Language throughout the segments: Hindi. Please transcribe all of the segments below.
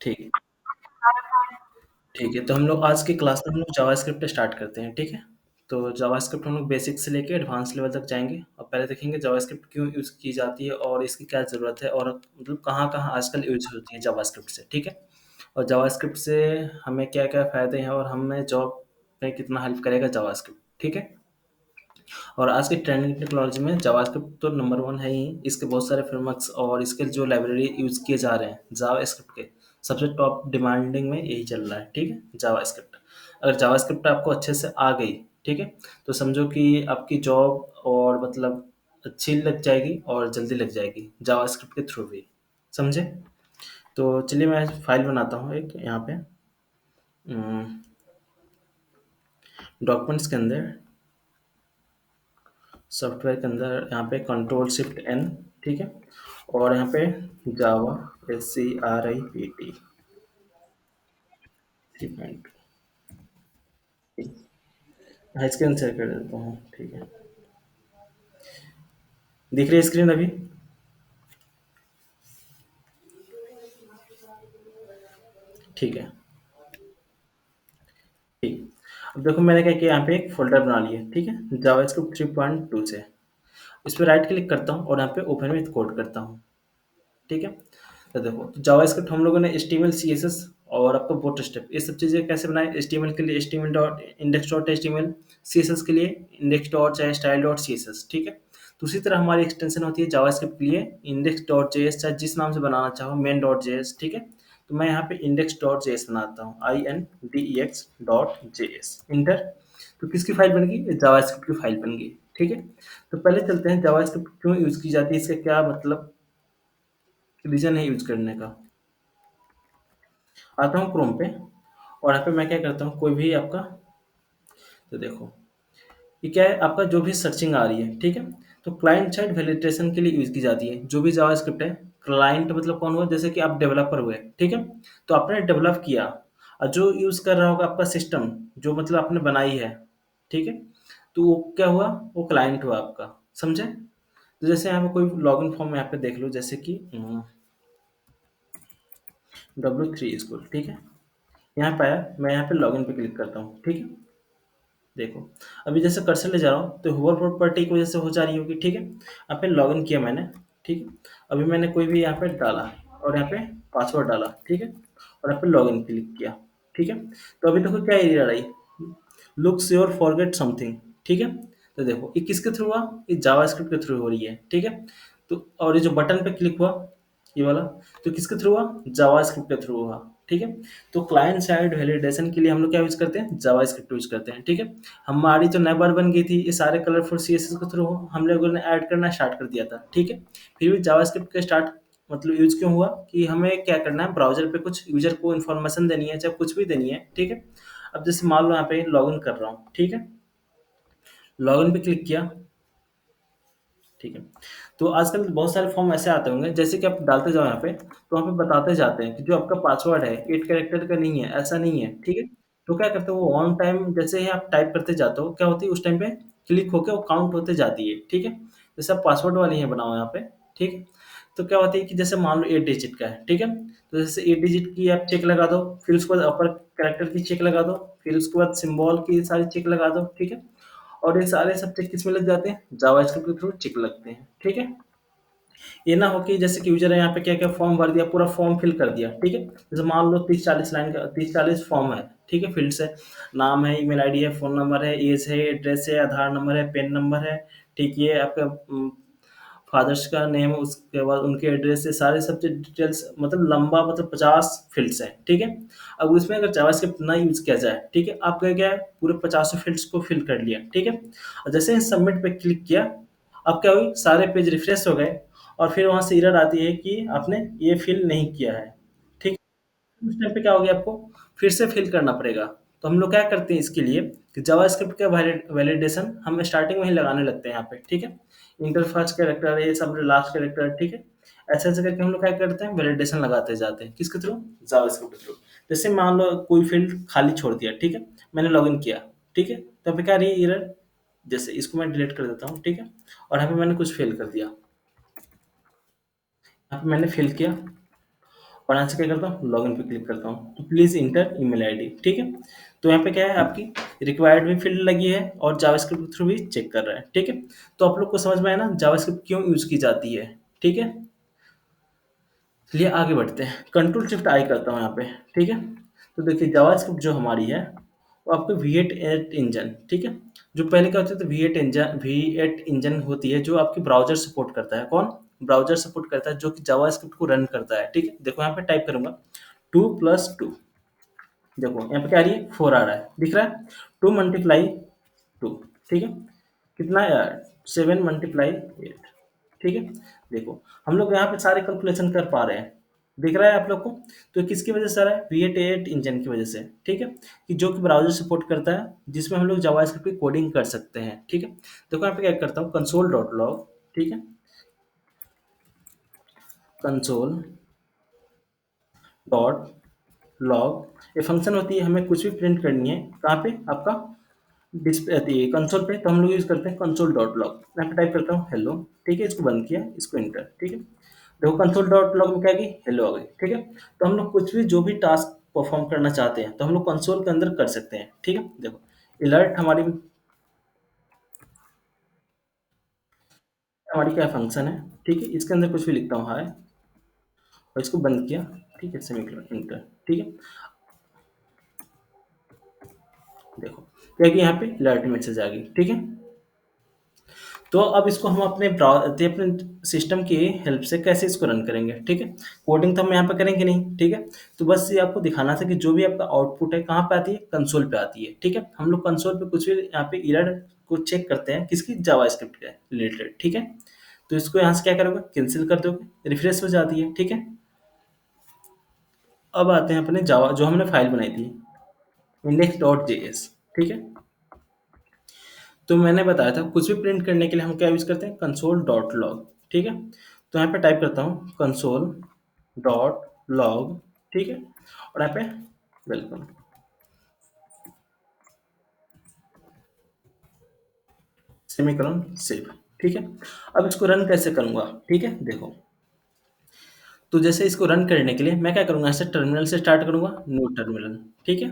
ठीक ठीक है, तो हम लोग आज की क्लास में हम लोग जावास्क्रिप्ट स्टार्ट करते हैं, ठीक है? तो जावास्क्रिप्ट हम लोग बेसिक से लेके एडवांस लेवल तक जाएँगे और पहले देखेंगे जावास्क्रिप्ट क्यों यूज़ की जाती है और इसकी क्या ज़रूरत है और मतलब कहाँ-कहाँ आजकल यूज़ होती है जावास्क्रिप्ट से, ठीक है? और जावास्क्रिप्ट से हमें क्या-क्या फ़ायदे हैं और हमें जॉब में कितना हेल्प करेगा जावास्क्रिप्ट, ठीक है? और आज की ट्रेंडिंग टेक्नोलॉजी में जावास्क्रिप्ट तो नंबर 1 है ही, इसके बहुत सारे फ्रेमवर्क्स और इसके जो लाइब्रेरी यूज़ किए जा रहे हैं जावास्क्रिप्ट के, सबसे टॉप डिमांडिंग में यही चल रहा है, ठीक है? जावास्क्रिप्ट। अगर जावास्क्रिप्ट आपको अच्छे से आ गई, ठीक है? तो समझो कि आपकी जॉब और मतलब अच्छी लग जाएगी और जल्दी लग जाएगी, जावास्क्रिप्ट के थ्रू भी, समझे? तो चलिए मैं फाइल बनाता हूँ एक यहाँ पे डॉक्यूमेंट्स के अंदर सॉफ्टवेयर के अंदर यहाँ पे कंट्रोल शिफ्ट एन, ठीक है? और यहाँ पे जावा SCRIPT 3.2। हाँ, स्क्रीन शेयर कर देता हूँ, ठीक है? दिख रही है स्क्रीन अभी? ठीक है, ठीक। अब देखो मैंने क्या किया, यहाँ पे एक फ़ोल्डर बना लिया, ठीक है? जावास्क्रिप्ट 3.2 से। इस पे राइट क्लिक करता हूँ और यहाँ पे ओपन विथ कोड करता हूँ, ठीक है? तो देखो, तो जावास्क्रिप्ट हम लोगों ने एचटीएमएल, सीएसएस और आपका बूटस्ट्रैप ये सब चीज़ें कैसे बनाए? एचटीएमएल के लिए HTML dot index dot HTML, CSS के लिए इंडेक्स डॉट चाहे स्टाइल डॉट सीएसएस, ठीक है? तो उसी तरह हमारी एक्सटेंशन होती है जावास्क्रिप्ट के लिए इंडेक्स डॉट जेएस, चाहे जिस नाम से बनाना चाहो, मेन डॉट जेएस, ठीक है? तो मैं यहाँ पे इंडेक्स डॉट जेएस बनाता हूँ, INDEX डॉट जेएस, इंटर। तो किसकी फाइल बन गई? जावास्क्रिप्ट की फाइल बन गई, ठीक है? तो पहले चलते हैं जावास्क्रिप्ट क्यों यूज़ की जाती है, इसका क्या मतलब रीज़न है यूज़ करने का। आता हूँ क्रोम पे और यहाँ पे मैं क्या करता हूँ, कोई भी आपका, तो देखो ये क्या है, आपका जो भी सर्चिंग आ रही है, ठीक है? तो क्लाइंट साइड वैलिडेशन के लिए यूज़ की जाती है जो भी जावास्क्रिप्ट है। क्लाइंट मतलब कौन हुआ? जैसे कि आप डेवलपर हुए, ठीक है? तो आपने डेवलप किया और जो यूज़ कर रहा होगा आपका सिस्टम, जो मतलब आपने बनाई है, ठीक है? तो वो क्या हुआ? वो क्लाइंट हुआ आपका, समझे? तो जैसे यहाँ पे कोई लॉगिन फॉर्म यहाँ पे देख लो, जैसे कि W3 स्कूल, ठीक है? यहाँ पे आया, मैं यहाँ पे लॉगिन पे क्लिक करता हूँ, ठीक है? देखो, अभी जैसे कर्सर ले जा रहा हूँ तो होवर प्रॉपर्टी की वजह से हो जा रही होगी, ठीक है? यहाँ पे लॉगिन किया मैंने, ठीक है? अभी मैंने कोई भी यहाँ पे डाला और यहाँ पे पासवर्ड डाला, ठीक है? और यहाँ पे लॉगिन क्लिक किया, ठीक है? तो अभी देखो क्या error I, looks your forget something, ठीक है? तो देखो ये किसके थ्रू हुआ? ये जावास्क्रिप्ट के थ्रू हो रही है, ठीक है? तो और ये जो बटन पे क्लिक हुआ, ये वाला, तो किसके थ्रू हुआ? जावास्क्रिप्ट के थ्रू हुआ, ठीक है? तो क्लाइंट साइड वैलिडेशन के लिए हम लोग क्या यूज करते हैं? जावास्क्रिप्ट यूज करते हैं, ठीक है? हमारी तो नई बार बन गई थी, ये सारे कलरफुल सीएसएस के थ्रू हम लोगों ने ऐड करना स्टार्ट कर दिया था, ठीक है? फिर भी जावास्क्रिप्ट का स्टार्ट मतलब यूज क्यों हुआ कि हमें क्या करना है, ब्राउजर पे कुछ यूजर को इन्फॉर्मेशन देनी है, चाहे कुछ भी देनी है, ठीक है? अब जैसे मान लो यहाँ पे लॉगिन कर रहा हूँ, ठीक है? लॉगिन पे क्लिक किया, ठीक है? तो आजकल बहुत सारे फॉर्म ऐसे आते होंगे, जैसे कि आप डालते जाओ यहाँ पे, तो वहाँ पे बताते जाते हैं कि जो आपका पासवर्ड है 8 कैरेक्टर का नहीं है, ऐसा नहीं है, ठीक है? तो क्या करते हो, वो ऑन टाइम जैसे ही आप टाइप करते जाते हो, क्या होती है उस टाइम पे क्लिक होके वो काउंट होते जाती है, ठीक है? जैसे आप पासवर्ड वाली है बनाओ यहाँ पे, ठीक है? तो क्या होती है कि जैसे मान लो 8 डिजिट का है, ठीक है? तो जैसे 8 डिजिट की आप चेक लगा दो, फिर उसके बाद अपर कैरेक्टर की चेक लगा दो, फिर उसके बाद सिंबल की सारी चेक लगा दो, ठीक है? और ये सारे सब चेक किसमें लग जाते हैं? जावास्क्रिप्ट के थ्रू चेक लगते हैं, ठीक है? ये ना हो कि जैसे कि यूजर है यहाँ पे क्या क्या फॉर्म भर दिया, पूरा फॉर्म फिल कर दिया, ठीक है? जैसे मान लो 30-40 लाइन का 30-40 फॉर्म है, ठीक है? फील्ड्स है, नाम है, ईमेल आईडी है, फोन नंबर है, एज है, एड्रेस है, आधार नंबर है, पेन नंबर है, ठीक, ये आपका फादर्स का नेम है, उसके बाद उनके एड्रेस है, सारे सब डिटेल्स, मतलब लंबा, मतलब 50 फील्ड्स है, ठीक है? अब उसमें अगर जावास्क्रिप्ट ना यूज किया जाए, ठीक है, आपका क्या है, पूरे 50 फील्ड्स को फिल कर लिया, ठीक है? और जैसे सबमिट पे क्लिक किया, अब क्या हुई, सारे पेज रिफ्रेश हो गए और फिर वहां से एरर आती है कि आपने ये फिल नहीं किया है, ठीक? उस टाइम पे क्या होगी, आपको फिर से फिल करना पड़ेगा। तो हम लोग क्या करते हैं इसके लिए कि जावास्क्रिप्ट का वैलिडेशन हम स्टार्टिंग में ही लगाने लगते हैं यहाँ पे, ठीक है? इंटर फर्स्ट कैरेक्टर, ये सब लास्ट कैरेक्टर, ठीक है? ऐसे ऐसे करके हम लोग क्या करते हैं, वैलिडेशन लगाते जाते हैं, किसके थ्रू? जावास्क्रिप्ट के थ्रू। जैसे मान लो कोई फील्ड खाली छोड़ दिया, ठीक है? मैंने लॉगिन किया, ठीक है? तो यहाँ पे क्या रही है एरर, जैसे इसको मैं डिलीट कर देता हूँ, ठीक है? और यहाँ पे मैंने कुछ फिल कर दिया, यहाँ पे मैंने फिल किया और यहाँ से क्या करता हूँ, लॉगिन पे क्लिक करता हूँ, तो प्लीज़ इंटर ईमेल आईडी, ठीक है। तो यहाँ पे क्या है, आपकी रिक्वायर्ड भी फील्ड लगी है और जावास्क्रिप्ट के थ्रू भी चेक कर रहा है, ठीक है। तो आप लोग को समझ में आया ना जावास्क्रिप्ट क्यों यूज़ की जाती है, ठीक है। चलिए आगे बढ़ते हैं, कंट्रोल शिफ्ट आई करता हूँ यहाँ पे, ठीक है। तो देखिए जावास्क्रिप्ट जो हमारी है वो आपको V8 इंजन, ठीक है। जो पहले क्या होता था, V8 इंजन होती है जो आपकी ब्राउजर सपोर्ट करता है। कौन? ब्राउजर सपोर्ट करता है जो कि जावास्क्रिप्ट को रन करता है, ठीक है। देखो यहाँ पे टाइप करूंगा 2 + 2, देखो यहाँ पे क्या आ रही है, 4 आ रहा है, दिख रहा है। 2 × 2, ठीक है। कितना यार, 7 × 8, ठीक है। देखो हम लोग यहाँ पे सारे कैलकुलेशन कर पा रहे हैं, दिख रहा है आप लोग को। तो किसकी वजह से आ रहा है, V8 इंजन की वजह से, ठीक है। कि जो कि ब्राउजर सपोर्ट करता है, जिसमें हम लोग जावास्क्रिप्ट की कोडिंग कर सकते हैं, ठीक है। देखो यहाँ पे क्या करता हूँ, console.log, ठीक है। console.log ये फंक्शन होती है, हमें कुछ भी प्रिंट करनी है कहाँ पे, आपका डिस्प्ले आती है कंसोल पे, तो हम लोग यूज करते हैं console.log। मैं यहाँ पे टाइप करता हूँ हेलो, ठीक है। इसको बंद किया, इसको इंटर, ठीक है। देखो console.log में क्या आ गई, हेलो आ गई, ठीक है। तो हम लोग कुछ भी जो भी टास्क परफॉर्म करना चाहते हैं तो हम लोग कंसोल के अंदर कर सकते हैं, ठीक है। देखो अलर्ट हमारी हमारी क्या फंक्शन है, ठीक है। इसके अंदर कुछ भी लिखता हूँ हाय, और इसको बंद किया, ठीक है, सेमीकोलन इंटर, ठीक है। देखो क्या कि यहाँ पे अलर्ट मैसेज आ गई, ठीक है। तो अब इसको हम अपने सिस्टम की हेल्प से कैसे इसको रन करेंगे, ठीक है। कोडिंग तो हम यहाँ पे करेंगे नहीं, ठीक है। तो बस ये आपको दिखाना था कि जो भी आपका आउटपुट है कहाँ पे आती है, कंसोल पे आती है, ठीक है। हम लोग कंसोल पे कुछ भी यहाँ पे एरर को चेक करते हैं, किसकी, जावास्क्रिप्ट के रिलेटेड, ठीक है। तो इसको यहाँ से क्या करोगे, कैंसिल कर दोगे, रिफ्रेश हो जाती है, ठीक है। अब आते हैं अपने जावा जो हमने फाइल बनाई थी, index.js, ठीक है। तो मैंने बताया था कुछ भी प्रिंट करने के लिए हम क्या यूज़ करते हैं, console.log, ठीक है। तो यहाँ पे टाइप करता हूँ console.log, ठीक है। और यहाँ पे वेलकम, सेमीकोलन सेव, ठीक है। अब इसको रन कैसे करूँगा, ठीक है। देखो तो जैसे इसको रन करने के लिए मैं क्या करूँगा, ऐसे टर्मिनल से स्टार्ट करूँगा, न्यू टर्मिनल, ठीक है।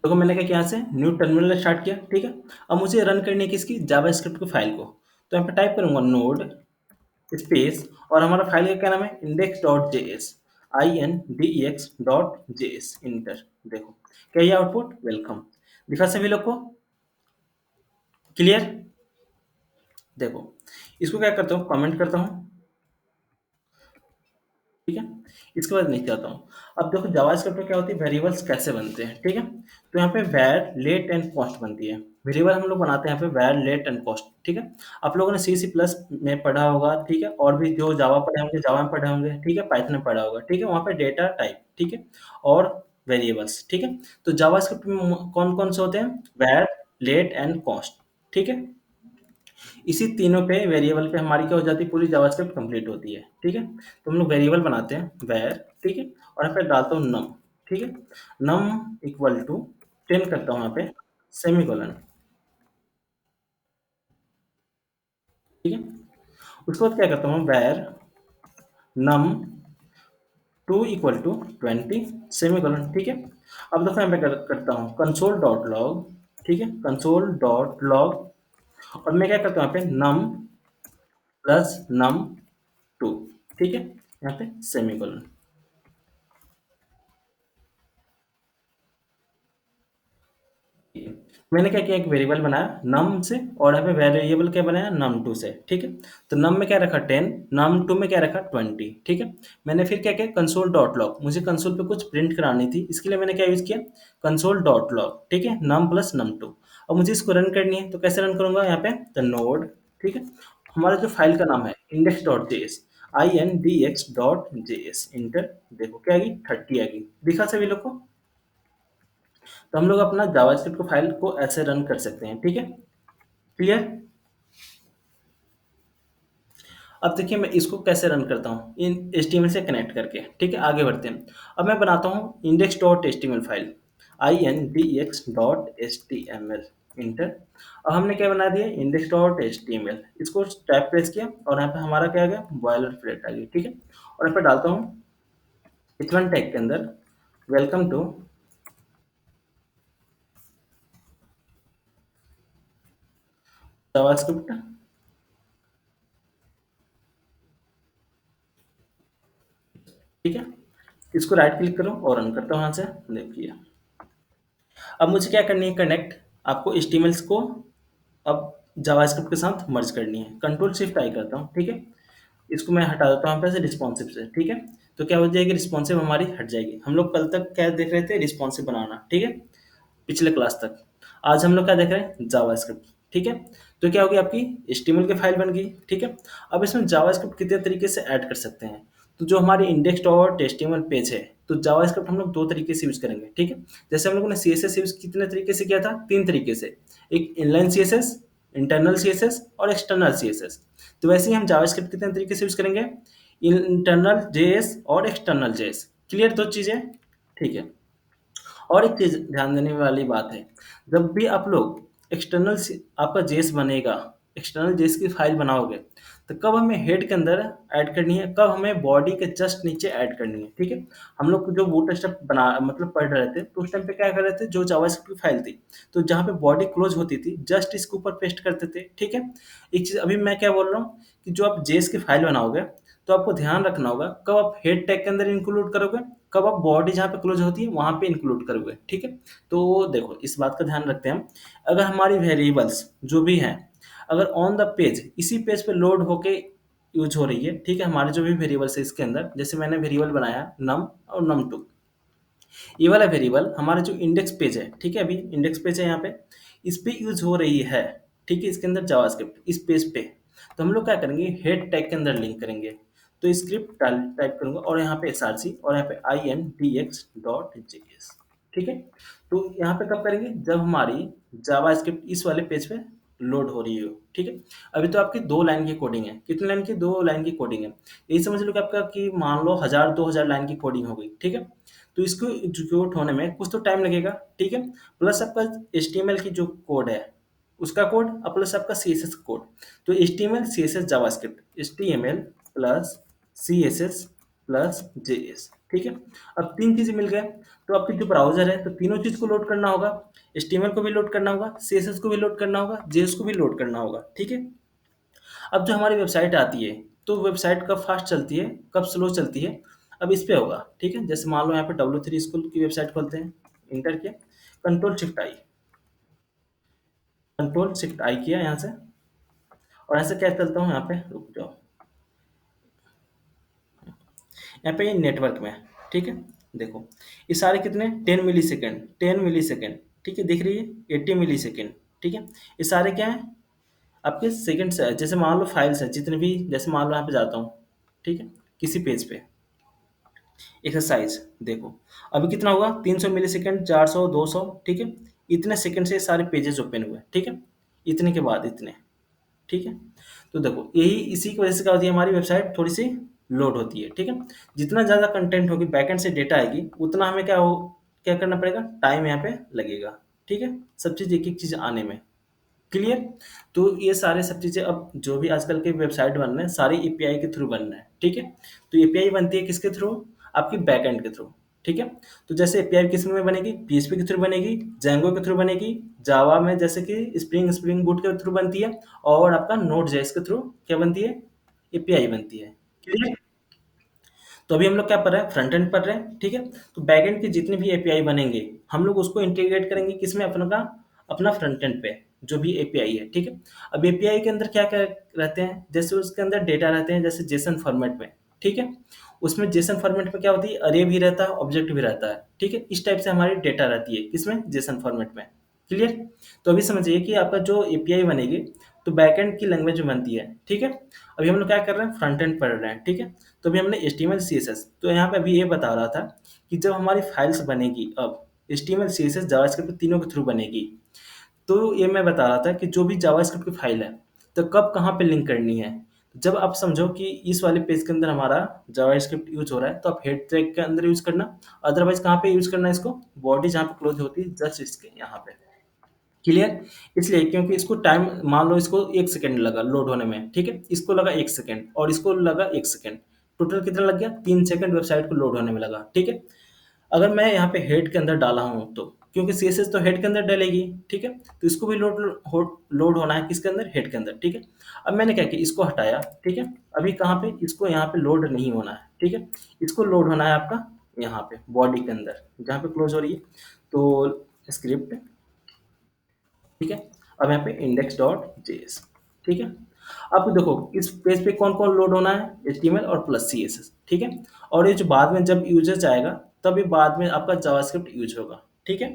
देखो मैंने क्या किया, यहाँ से न्यू टर्मिनल स्टार्ट किया, ठीक है। अब मुझे रन करनी है किसकी, जावास्क्रिप्ट की फाइल को। तो यहाँ पे टाइप करूँगा नोड स्पेस, और हमारा फाइल का क्या नाम है, index.js, index.js, इंटर। देखो क्या ये आउटपुट, वेलकम, दिखा सभी लोग को, क्लियर। देखो इसको क्या करता हूँ, कमेंट करता हूँ, ठीक है। इसके बाद नीचे आता हूँ। अब देखो जावास्क्रिप्ट में क्या होती है, वेरिएबल्स कैसे बनते हैं, ठीक है। तो यहाँ पे वैर लेट एंड कॉस्ट बनती है, वेरिएबल हम लोग बनाते हैं यहाँ पे वैर लेट एंड कॉस्ट, ठीक है। आप लोगों ने C++ में पढ़ा होगा, ठीक है। और भी जो जावा पढ़े होंगे, जावा में पढ़े होंगे, ठीक है। पाइथन में पढ़ा होगा, ठीक है। वहाँ पे डेटा टाइप, ठीक है, और वेरिएबल्स, ठीक है। तो जावास्क्रिप्ट में कौन कौन से होते हैं, वैर, लेट एंड कॉस्ट, ठीक है। इसी तीनों पे वेरिएबल पे हमारी क्या हो जाती है, पूरी जावास्क्रिप्ट कंप्लीट होती है, ठीक है। तो हम लोग वेरिएबल बनाते हैं वैर, ठीक है। और यहाँ पे डालता हूँ नम, ठीक है। नम इक्वल टू 10 करता हूँ यहाँ पे, सेमीकोलन, ठीक है। उसके बाद क्या करता हूँ, वैर नम 2 इक्वल टू 20, सेमीकोलन, ठीक है। अब देखो यहाँ पे करता हूँ console.log, ठीक है, console.log, और मैं क्या करता हूँ यहाँ पे नम प्लस नम 2, ठीक है, यहाँ पे सेमीकोलन। मैंने क्या किया, एक वेरिएबल बनाया नम से, और यहाँ पे वेरिएबल क्या बनाया, num2 से, ठीक है। तो नम में क्या रखा 10, num2 में क्या रखा 20, ठीक है। मैंने फिर क्या किया, console.log, मुझे कंसोल पे कुछ प्रिंट करानी थी, इसके लिए मैंने क्या यूज़ किया, console.log, ठीक है, num प्लस num2। अब मुझे इसको रन करनी है, तो कैसे रन करूंगा, यहाँ पे द नोड, ठीक है। हमारा जो फाइल का नाम है index.js, index.js, इंटर। देखो क्या आ गई, 30 आ गई, दिखा सभी लोग को। तो हम लोग अपना जावास्क्रिप्ट को फाइल को ऐसे रन कर सकते हैं, ठीक है, क्लियर। अब देखिए मैं इसको कैसे रन करता हूँ, इन HTML से कनेक्ट करके, ठीक है। आगे बढ़ते हैं। अब मैं बनाता हूँ index.html फाइल, index.html, इंटर। अब हमने क्या बना दिया, index dot H T M L, इसको टैब प्रेस किया और यहाँ पे हमारा क्या आ गया, बॉयलर प्लेट आ गई, ठीक है। और यहाँ पे डालता हूँ h1 टैग के अंदर वेलकम टू जावास्क्रिप्ट, ठीक है। इसको राइट क्लिक करो और रन करता हूँ यहाँ से, देखिए। अब मुझे क्या करनी है, कनेक्ट आपको HTML को अब जावास्क्रिप्ट के साथ मर्ज करनी है। कंट्रोल शिफ्ट आई करता हूँ, ठीक है। इसको मैं हटा देता हूँ यहाँ पे से रिस्पॉन्सिव से, ठीक है। तो क्या हो जाएगी, रिस्पॉन्सिव हमारी हट जाएगी। हम लोग कल तक क्या देख रहे थे, रिस्पॉन्सिव बनाना, ठीक है, पिछले क्लास तक। आज हम लोग क्या देख रहे हैं, जावास्क्रिप्ट, ठीक है। तो क्या होगी, आपकी HTML की फाइल बन गई, ठीक है। अब इसमें जावास्क्रिप्ट कितने तरीके से ऐड कर सकते हैं। तो जो हमारी इंडेक्स डॉट HTML पेज है, तो जावास्क्रिप्ट हम लोग दो तरीके से यूज करेंगे, ठीक है। जैसे हम लोगों ने CSS यूज कितने तरीके से किया था, तीन तरीके से, एक इनलाइन CSS, इंटरनल CSS और एक्सटर्नल CSS। तो वैसे ही हम जावास्क्रिप्ट कितने तरीके से यूज करेंगे, इंटरनल JS और एक्सटर्नल JS। क्लियर, दो चीजें, ठीक है। और एक चीज ध्यान देने वाली बात है, जब भी आप लोग एक्सटर्नल आपका जेस बनेगा, एक्सटर्नल जेस की फाइल बनाओगे, तो कब हमें हेड के अंदर ऐड करनी है, कब हमें बॉडी के जस्ट नीचे ऐड करनी है, ठीक है। हम लोग जो बूटस्ट्रैप बना मतलब पढ़ रहे थे, तो उस टाइम पे क्या कर रहे थे, जो जावास्क्रिप्ट की फाइल थी, तो जहाँ पे बॉडी क्लोज होती थी, जस्ट इसके ऊपर पेस्ट करते थे, ठीक है। एक चीज अभी मैं क्या बोल रहा हूँ, कि जो आप जेस की फाइल बनाओगे, तो आपको ध्यान रखना होगा कब आप हेड टैग के अंदर इंक्लूड करोगे, कब आप बॉडी जहाँ पे क्लोज होती है वहां पे इंक्लूड करोगे, ठीक है। तो देखो, इस बात का ध्यान रखते हैं हम। अगर हमारी वेरिएबल्स जो भी हैं, अगर ऑन द पेज इसी पेज पे लोड होके यूज हो रही है, ठीक है, हमारे जो भी वेरिएबल्स है इसके अंदर, जैसे मैंने वेरिएबल बनाया नम और num2, ये वाला वेरिएबल हमारा जो इंडेक्स पेज है, ठीक है, अभी इंडेक्स पेज है यहाँ पे, इस पे यूज हो रही है, ठीक है, इसके अंदर जावास्क्रिप्ट इस पेज पे। तो हम लोग क्या करेंगे, हेड टैग के अंदर लिंक करेंगे। तो स्क्रिप्ट टाइप करूंगा और यहाँ पे src और यहाँ पे indx.js, ठीक है। तो यहाँ पे कब करेंगे, जब हमारी जावास्क्रिप्ट इस वाले पेज पे लोड हो रही हो, ठीक है। अभी तो आपकी दो लाइन की कोडिंग है, कितनी लाइन की, दो लाइन की कोडिंग है। यही समझ लो कि आपका, कि मान लो 1000 2000 लाइन की कोडिंग हो गई, ठीक है। तो इसको एग्जीक्यूट होने में कुछ तो टाइम लगेगा, ठीक है। प्लस आपका HTML की जो कोड है उसका कोड और प्लस आपका CSS कोड। तो HTML CSS JavaScript, HTML plus CSS plus JS, ठीक है। अब तीन चीजें मिल गए। तो आपकी जो ब्राउजर है, तो तीनों चीज को लोड करना होगा, HTML को भी लोड करना होगा, CSS को भी लोड करना होगा, JS को भी लोड करना होगा, ठीक है। अब जो हमारी वेबसाइट आती है, तो वेबसाइट कब फास्ट चलती है, कब स्लो चलती है, अब इस पे होगा, ठीक है। जैसे मान लो यहाँ पे W3 स्कूल की वेबसाइट खोलते हैं, इंटर किया, कंट्रोल शिफ्ट आई किया यहाँ से, और ऐसे क्या चलता हूँ, यहाँ पे रुक जाओ, यहाँ पे नेटवर्क में, ठीक है। देखो, ये सारे कितने, 10 मिली सेकेंड, 10 मिली सेकेंड, ठीक है, दिख रही है 80 मिली सेकेंड, ठीक है। ये सारे क्या है, आपके सेकंड्स है। जैसे मान लो फाइल्स है जितने भी, जैसे मान लो यहाँ पे जाता हूँ, ठीक है, किसी पेज पे, एक्सरसाइज देखो, अभी कितना हुआ, 300 मिली सेकेंड, 400, 200, ठीक है। इतने सेकंड से ये सारे पेजेस ओपन हुए, ठीक है, इतने के बाद इतने, ठीक है। तो देखो, यही इसी की वजह से क्या होती है, हमारी वेबसाइट थोड़ी सी लोड होती है, ठीक है। जितना ज़्यादा कंटेंट होगी, बैकएंड से डेटा आएगी, उतना हमें क्या करना पड़ेगा, टाइम यहाँ पे लगेगा, ठीक है, सब चीज़ एक एक चीज़ आने में। क्लियर। तो ये सारे सब चीज़ें, अब जो भी आजकल के वेबसाइट बन रहे हैं, सारे एपीआई के थ्रू बन रहे हैं, ठीक है। तो एपीआई बनती है किसके थ्रू, आपकी बैकएंड के थ्रू, ठीक है। तो जैसे एपीआई किस में बनेगी, PHP के थ्रू बनेगी, Django के थ्रू बनेगी, जावा में जैसे कि स्प्रिंग बूट के थ्रू बनती है, और आपका नोड जेएस के थ्रू क्या बनती है, एपीआई बनती है। क्लियर। तो अभी हम लोग क्या पढ़ रहे हैं, फ्रंट एंड पढ़ रहे हैं, ठीक है। तो बैक एंड के जितने भी एपीआई बनेंगे, हम लोग उसको इंटीग्रेट करेंगे किसमें, अपना फ्रंट एंड पे जो भी एपीआई है, ठीक है। अब एपीआई के अंदर क्या क्या रहते हैं, जैसे उसके अंदर डेटा रहते हैं, जैसे जेसन फॉर्मेट में, ठीक है। उसमें जेसन फॉर्मेट में क्या होती है, अरे भी रहता है, ऑब्जेक्ट भी रहता है, ठीक है। इस टाइप से हमारी डेटा रहती है किसमें, जेसन फॉर्मेट में। क्लियर। तो अभी समझिए कि आपका जो एपीआई बनेगी, तो बैकएंड की लैंग्वेज में बनती है, ठीक है। अभी हम लोग क्या कर रहे हैं, फ्रंट एंड पढ़ रहे हैं, ठीक है। तो अभी हमने HTML CSS, तो यहाँ पे अभी ये बता रहा था कि जब हमारी फाइल्स बनेगी, अब HTML CSS जावास्क्रिप्ट तीनों के थ्रू बनेगी। तो ये मैं बता रहा था कि जो भी जावास्क्रिप्ट की फाइल है, तो कब कहाँ पे लिंक करनी है। जब आप समझो कि इस वाले पेज के अंदर हमारा जावास्क्रिप्ट यूज हो रहा है, तो आप हेड टैग के अंदर यूज करना। अदरवाइज कहाँ पे यूज करना है इसको, बॉडी जहाँ पे क्लोज होती है, जस्ट इसके यहाँ पे, क्लियर? इसलिए क्योंकि इसको टाइम मान लो इसको 1 सेकंड लगा लोड होने में, ठीक है? इसको लगा 1 सेकंड और इसको लगा 1 सेकंड। टोटल कितना लग गया? 3 सेकंड वेबसाइट को लोड होने में लगा, ठीक है? अगर मैं यहाँ पे हेड के अंदर डाला हूँ तो क्योंकि सीएसएस तो हेड के अंदर डलेगी, ठीक है? तो इसको भी लोड होना है किसके अंदर? हेड के अंदर, ठीक है? अब मैंने क्या किया, इसको हटाया, ठीक है? अभी कहाँ पे? इसको यहाँ पे लोड नहीं होना है, ठीक है? इसको लोड होना है आपका यहाँ पे बॉडी के अंदर, जहाँ पे क्लोज हो रही है। तो स्क्रिप्ट, ठीक है? अब यहाँ पे index.js, ठीक है? अब देखो इस पेज पे कौन-कौन लोड होना है? HTML और प्लस CSS, ठीक है? और ये जो बाद में जब यूज़र जाएगा, तब ये बाद में आपका जावास्क्रिप्ट यूज़ होगा, ठीक है?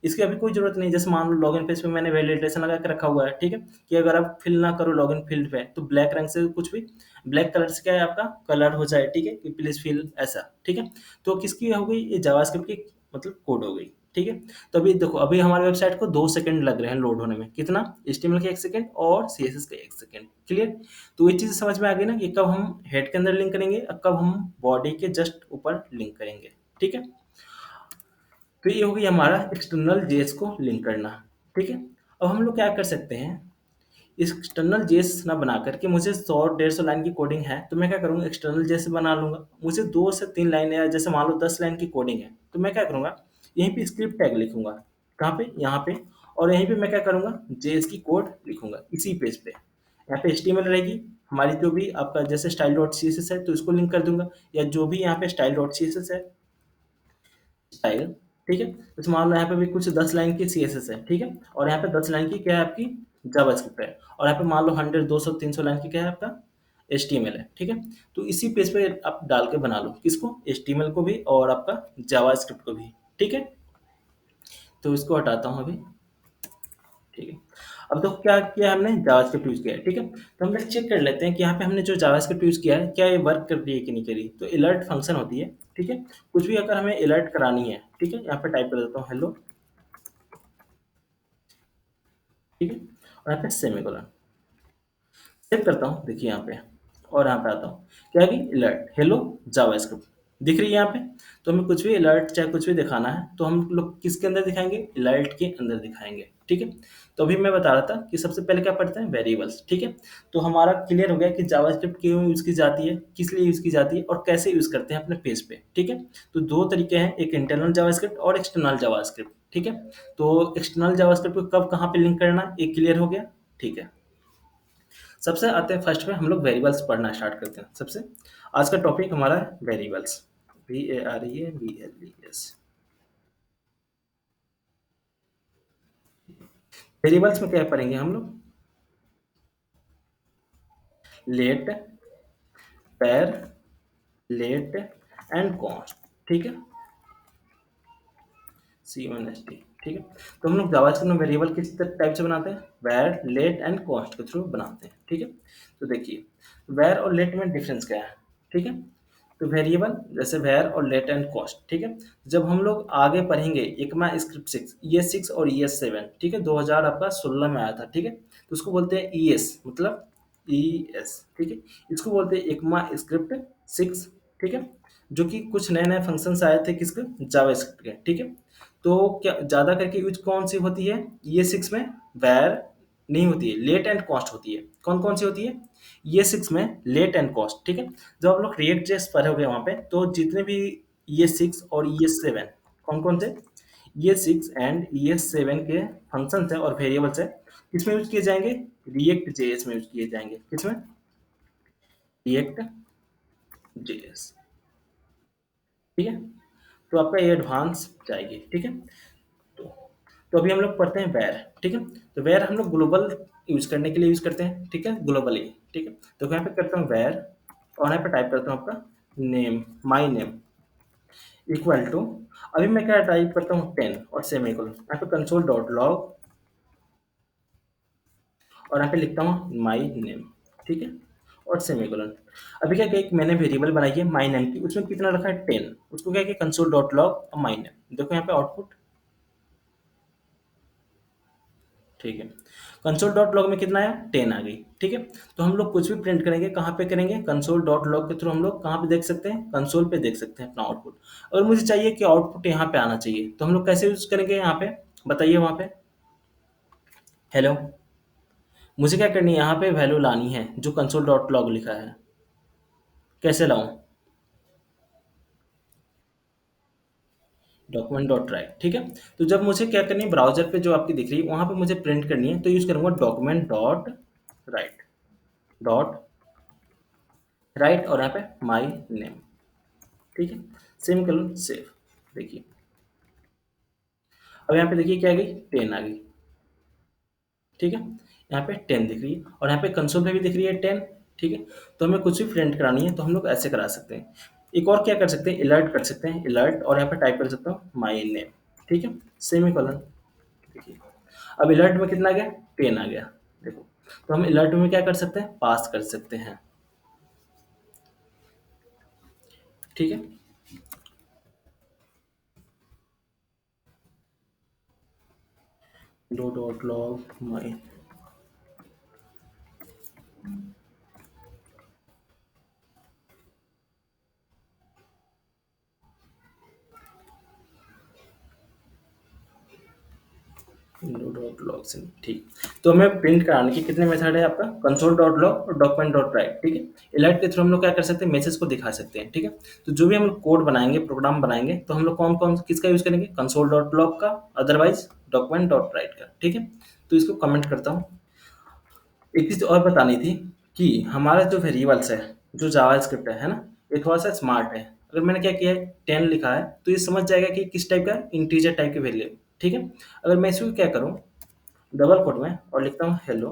इसकी अभी कोई ज़रूरत नहीं है, जैसे मान लो लॉगिन पेज पे मैंने वैलिडेशन लगा के रखा हुआ है, ठीक है? कि अगर आप फिल ना करो लॉगिन फील्ड पे, तो ब्लैक रंग से कुछ भी ब्लैक कलर से क्या है आपका कलर हो जाए, ठीक है? कि प्लीज़ फिल ऐसा, ठीक है? तो किसकी हो गई? ये जावास्क्रिप्ट की मतलब कोड हो गई, ठीक है? तो अभी देखो अभी हमारी वेबसाइट को 2 सेकंड लग रहे हैं लोड होने में। कितना? HTML के 1 सेकंड और CSS के 1 सेकंड। क्लियर? तो ये चीज़ समझ में आ गई ना कि कब हम हेड के अंदर लिंक करेंगे और कब हम बॉडी के जस्ट ऊपर लिंक करेंगे। ठीक है? तो ये हो गई हमारा एक्सटर्नल जेएस को लिंक करना। ठीक है? अब हम लोग क्या कर सकते हैं, इस एक्सटर्नल जेएस ना बना करके मुझे 100-150 लाइन की कोडिंग है, तो मैं क्या करूँगा एक्सटर्नल जेएस बना लूँगा। मुझे 2 से 3 लाइन या जैसे मान लो 10 लाइन की कोडिंग है, तो मैं क्या करूँगा यहीं पे स्क्रिप्ट टैग लिखूँगा। कहाँ पे? यहाँ पे। और यहीं पे मैं क्या करूँगा जेएस की कोड लिखूँगा इसी पेज पे। यहाँ पे एचटीएमएल रहेगी, हमारी जो भी आपका जैसे style.css है तो इसको लिंक कर दूँगा, या जो भी यहाँ पे style.css है स्टाइल, ठीक है? जैसे मान लो यहाँ पे भी कुछ 10 लाइन की सीएसएस है, ठीक है? और यहाँ पे 10 लाइन की क्या है आपकी जावास्क्रिप्ट है, और यहाँ पे मान लो 100, 200, 300 लाइन की क्या है आपका एचटीएमएल है, ठीक है? तो इसी पेज पे आप डाल के बना लो किसको, एचटीएमएल को भी और आपका जावास्क्रिप्ट को भी, ठीक है? तो इसको हटाता हूँ अभी, ठीक है? अब तो क्या किया हमने जावास्क्रिप्ट यूज़ किया है, ठीक है? तो हम लोग चेक कर लेते हैं कि यहाँ पे हमने जो जावास्क्रिप्ट यूज़ किया है क्या ये वर्क कर रही है कि नहीं कर रही। तो अलर्ट फंक्शन होती है, ठीक है? कुछ भी अगर हमें अलर्ट करानी है, ठीक है? यहाँ पे टाइप कर देता हूँ हेलो, ठीक है? और यहाँ पे सेमीकोलन सेव करता हूँ, देखिए यहाँ पे, और यहाँ पे आता हूँ, क्या आ गई अलर्ट हेलो जावास्क्रिप्ट दिख रही है यहाँ पे। तो हमें कुछ भी अलर्ट चाहे कुछ भी दिखाना है तो हम लोग किसके अंदर दिखाएंगे, अलर्ट के अंदर दिखाएंगे, ठीक है? तो अभी मैं बता रहा था कि सबसे पहले क्या पढ़ते हैं, वेरिएबल्स, ठीक है? तो हमारा क्लियर हो गया कि जावास्क्रिप्ट क्यों यूज़ की जाती है, किस लिए यूज़ की जाती है और कैसे यूज़ करते हैं अपने पेज पे, ठीक है? तो दो तरीके हैं, एक इंटरनल जावास्क्रिप्ट और एक्सटर्नल जावास्क्रिप्ट, ठीक है? तो एक्सटर्नल जावास्क्रिप्ट को कब कहाँ पे लिंक करना है ये क्लियर हो गया, ठीक है? सबसे आते हैं फर्स्ट में हम लोग वेरिएबल्स पढ़ना स्टार्ट करते हैं। सबसे आज का टॉपिक हमारा है वेरिएबल्स, VARIABLES। वेरिएबल्स में क्या पढ़ेंगे हम लोग, लेट, पैर, लेट एंड कॉस्ट, ठीक है? CONST, ठीक है? तो हम लोग जावास्क्रिप्ट में वेरिएबल किस टाइप से बनाते हैं, वैर, लेट एंड कॉस्ट के थ्रू बनाते हैं, ठीक है? तो देखिए वैर और लेट में डिफरेंस क्या है, ठीक है? तो वेरिएबल जैसे वैर और लेट एंड कॉस्ट, ठीक है? जब हम लोग आगे पढ़ेंगे इकमा स्क्रिप्ट 6 ES6 और ES7, ठीक है? 2000 आपका 16 में आया था, ठीक है? तो उसको बोलते हैं ES मतलब ES, ठीक है? इसको बोलते हैं इकमा स्क्रिप्ट 6, ठीक है? जो कि कुछ नए नए फंक्शंस आए थे किसके, जावास्क्रिप्ट के, ठीक है? तो क्या ज़्यादा करके यूज कौन सी होती है, ये सिक्स में वैर नहीं होती है, लेट एंड कॉस्ट होती है। कौन कौन सी होती है, ये सिक्स में लेट एंड कॉस्ट, ठीक है? जब आप लोग रिएक्ट जेएस पढ़ोगे वहाँ पे तो जितने भी ये सिक्स और ये सेवन कौन कौन से, ये सिक्स एंड ये सेवन के फंक्शंस हैं और वेरिएबल्स हैं, किसमें यूज किए जाएंगे, रिएक्ट जेएस में यूज किए जाएंगे, किसमें, रिएक्ट जेएस, ठीक है? तो आपका ये एडवांस जाएगी, ठीक है? तो तो अभी हम लोग पढ़ते हैं वैर, ठीक है? तो वैर हम लोग ग्लोबल यूज करने के लिए यूज करते हैं, ठीक है? ग्लोबली, ठीक है? तो यहाँ पे करता हूँ वैर और यहाँ पे टाइप करता हूँ आपका name, my name equal to, अभी मैं क्या टाइप करता हूँ 10 और सेमीकोलन, यहाँ पे कंसोल डॉट लॉग और यहाँ पे लिखता हूँ माई नेम, ठीक है? और सेमीकोलन। अभी क्या एक मैंने वेरिएबल बनाई है माई नेम की, उसमें कितना रखा है 10, उसको क्या कि कंसोल डॉट लॉग और माई नेम, देखो यहाँ पे आउटपुट, ठीक है? कंसोल डॉट लॉग में कितना आया 10 आ गई, ठीक है? तो हम लोग कुछ भी प्रिंट करेंगे कहाँ पे करेंगे, कंसोल डॉट लॉग के थ्रू हम लोग कहाँ पे देख सकते हैं, कंसोल पे देख सकते हैं अपना आउटपुट। अगर मुझे चाहिए कि आउटपुट यहाँ पे आना चाहिए तो हम लोग कैसे यूज करेंगे, यहाँ पे बताइए वहाँ पे, हेलो, मुझे क्या करनी है यहाँ पे वैल्यू लानी है जो कंसोल डॉट लॉग लिखा है। कैसे लाऊं? डॉक्यूमेंट डॉट राइट, ठीक है। तो जब मुझे क्या करनी है ब्राउजर पे जो आपकी दिख रही है वहां पे मुझे प्रिंट करनी है तो यूज करूंगा document dot right, dot right और यहाँ पे माई नेम, ठीक है। Same colour save. देखिए अब यहाँ पे देखिए क्या आ गई, 10 आ गई, ठीक है। यहाँ पे 10 दिख रही है और यहाँ पे कंसोल पे भी दिख रही है 10, ठीक है। तो हमें कुछ भी प्रिंट करानी है तो हम लोग ऐसे करा सकते हैं। एक और क्या कर सकते हैं, अलर्ट कर सकते हैं, अलर्ट और यहाँ पे टाइप कर सकता हूँ माई नेम, ठीक है। Semi colon. देखिए अब अलर्ट में कितना आ गया, 10 आ गया। देखो तो हम अलर्ट में क्या कर सकते हैं, पास कर सकते हैं, ठीक है। डो डॉट लॉग माई, विंडो डॉट लॉग से, ठीक। तो हमें प्रिंट कराने के कितने मेथड है आपका, कंसोल डॉट लॉग और डॉक्यूमेंट डॉट राइट, ठीक है। अलर्ट के थ्रू हम लोग क्या कर सकते हैं, मैसेज को दिखा सकते हैं, ठीक है। तो जो भी हम लोग कोड बनाएंगे, प्रोग्राम बनाएंगे, तो हम लोग कौन कौन किसका यूज करेंगे, कंसोल डॉट लॉग का, अदरवाइज डॉक्यूमेंट डॉट राइट का, ठीक है। तो इसको कमेंट करता हूँ। एक चीज और बतानी थी कि हमारा जो वेरिएबल्स है, जो जावास्क्रिप्ट है ना, ये थोड़ा सा स्मार्ट है। अगर मैंने क्या किया है, 10 लिखा है तो ये समझ जाएगा कि किस टाइप का, इंटीजर टाइप के वेरिएबल, ठीक है। अगर मैं इसको क्या करूँ, डबल कोट में और लिखता हूँ हेलो,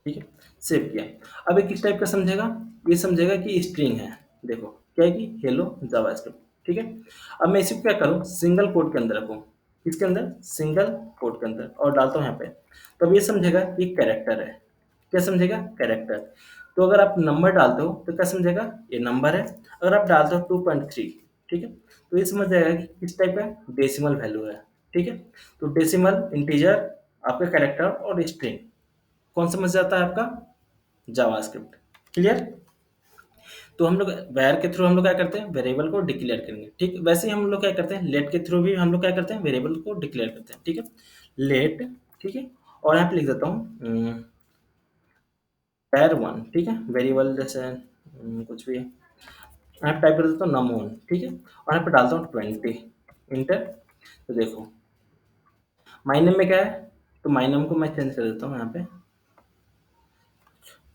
ठीक है। सेव किया। अब ये किस टाइप का समझेगा, ये समझेगा कि स्ट्रिंग है। देखो क्या है कि हेलो जावास्क्रिप्ट, ठीक है। अब मैं इसी को क्या करूँ, सिंगल कोट के अंदर रखूँ, किसके अंदर, सिंगल कोट के अंदर, और डालता हूँ यहाँ पे। तो अब ये समझेगा कि कैरेक्टर है। क्या समझेगा, कैरेक्टर। तो अगर आप नंबर डालते हो तो क्या समझेगा, ये नंबर है। अगर आप डालते हो 2.3, ठीक है, तो ये समझ जाएगा कि किस टाइप का डेसिमल वैल्यू है, ठीक है। तो डेसिमल, इंटीजर, आपका कैरेक्टर और स्ट्रिंग कौन समझ जाता है आपका, जावास्क्रिप्ट। क्लियर। तो हम लोग वैर के थ्रू हम लोग क्या करते हैं, वेरिएबल को डिक्लेयर करेंगे, ठीक। वैसे ही हम लोग क्या करते हैं, लेट के थ्रू भी हम लोग क्या करते हैं, वेरिएबल को डिक्लेयर करते हैं, ठीक है। लेट, ठीक है। और यहाँ पे लिख देता हूँ वैर वन, ठीक है। वेरिएबल जैसे कुछ भी यहाँ पे टाइप कर देता हूँ नम वन, ठीक है। और यहाँ पे डालता हूँ 20, इंटर। तो देखो माई नेम में क्या है, तो माई नेम को मैं चेंज कर देता हूँ यहाँ पे